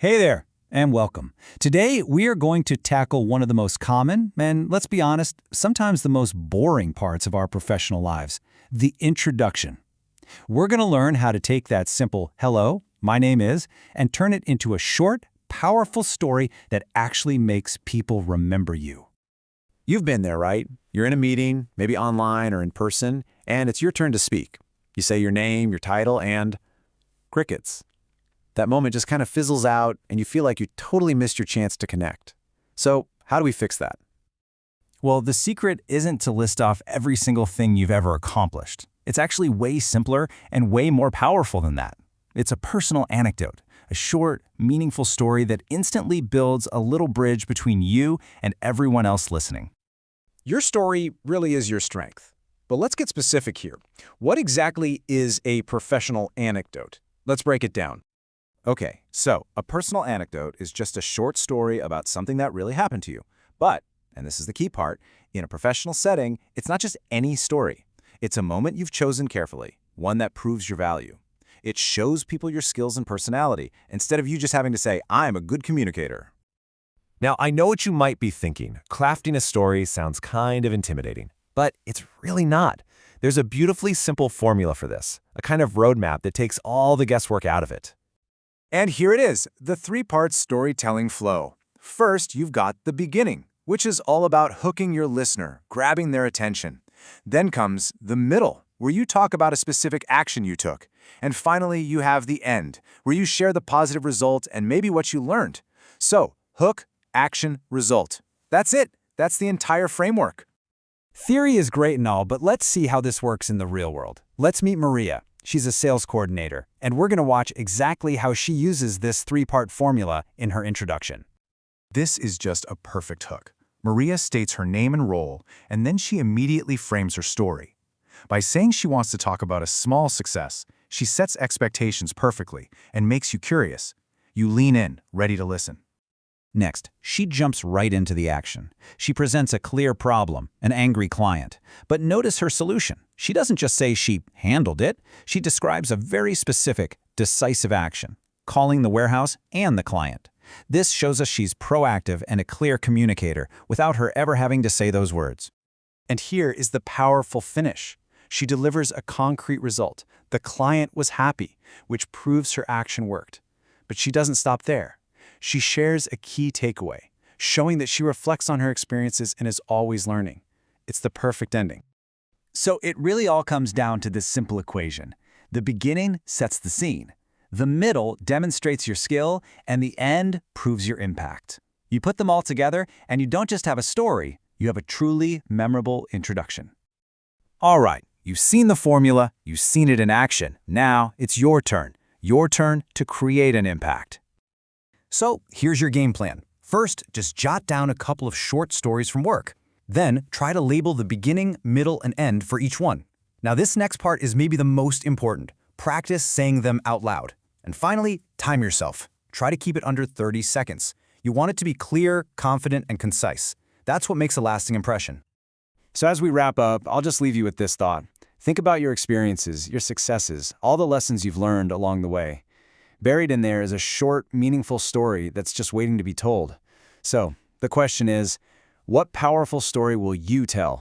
Hey there, and welcome. Today, we are going to tackle one of the most common, and let's be honest, sometimes the most boring parts of our professional lives, the introduction. We're going to learn how to take that simple, hello, my name is, and turn it into a short, powerful story that actually makes people remember you. You've been there, right? You're in a meeting, maybe online or in person, and it's your turn to speak. You say your name, your title, and crickets. That moment just kind of fizzles out, and you feel like you totally missed your chance to connect. So, how do we fix that? Well, the secret isn't to list off every single thing you've ever accomplished. It's actually way simpler and way more powerful than that. It's a personal anecdote, a short, meaningful story that instantly builds a little bridge between you and everyone else listening. Your story really is your strength. But let's get specific here. What exactly is a professional anecdote? Let's break it down. Okay, so a personal anecdote is just a short story about something that really happened to you. But, and this is the key part, in a professional setting, it's not just any story. It's a moment you've chosen carefully, one that proves your value. It shows people your skills and personality, instead of you just having to say, I'm a good communicator. Now, I know what you might be thinking. Crafting a story sounds kind of intimidating, but it's really not. There's a beautifully simple formula for this, a kind of roadmap that takes all the guesswork out of it. And here it is, the three-part storytelling flow. First, you've got the beginning, which is all about hooking your listener, grabbing their attention. Then comes the middle, where you talk about a specific action you took. And finally, you have the end, where you share the positive result and maybe what you learned. So, hook, action, result. That's it. That's the entire framework. Theory is great and all, but let's see how this works in the real world. Let's meet Maria. She's a sales coordinator, and we're going to watch exactly how she uses this three-part formula in her introduction. This is just a perfect hook. Maria states her name and role, and then she immediately frames her story. By saying she wants to talk about a small success, she sets expectations perfectly and makes you curious. You lean in, ready to listen. Next, she jumps right into the action. She presents a clear problem, an angry client. But notice her solution. She doesn't just say she handled it. She describes a very specific, decisive action, calling the warehouse and the client. This shows us she's proactive and a clear communicator without her ever having to say those words. And here is the powerful finish. She delivers a concrete result. The client was happy, which proves her action worked. But she doesn't stop there. She shares a key takeaway, showing that she reflects on her experiences and is always learning. It's the perfect ending. So it really all comes down to this simple equation. The beginning sets the scene. The middle demonstrates your skill, and the end proves your impact. You put them all together, and you don't just have a story, you have a truly memorable introduction. All right, you've seen the formula, you've seen it in action. Now it's your turn to create an impact. So here's your game plan. First, just jot down a couple of short stories from work. Then, try to label the beginning, middle, and end for each one. Now this next part is maybe the most important. Practice saying them out loud. And finally, time yourself. Try to keep it under 30 seconds. You want it to be clear, confident, and concise. That's what makes a lasting impression. So as we wrap up, I'll just leave you with this thought. Think about your experiences, your successes, all the lessons you've learned along the way. Buried in there is a short, meaningful story that's just waiting to be told. So, the question is, what powerful story will you tell?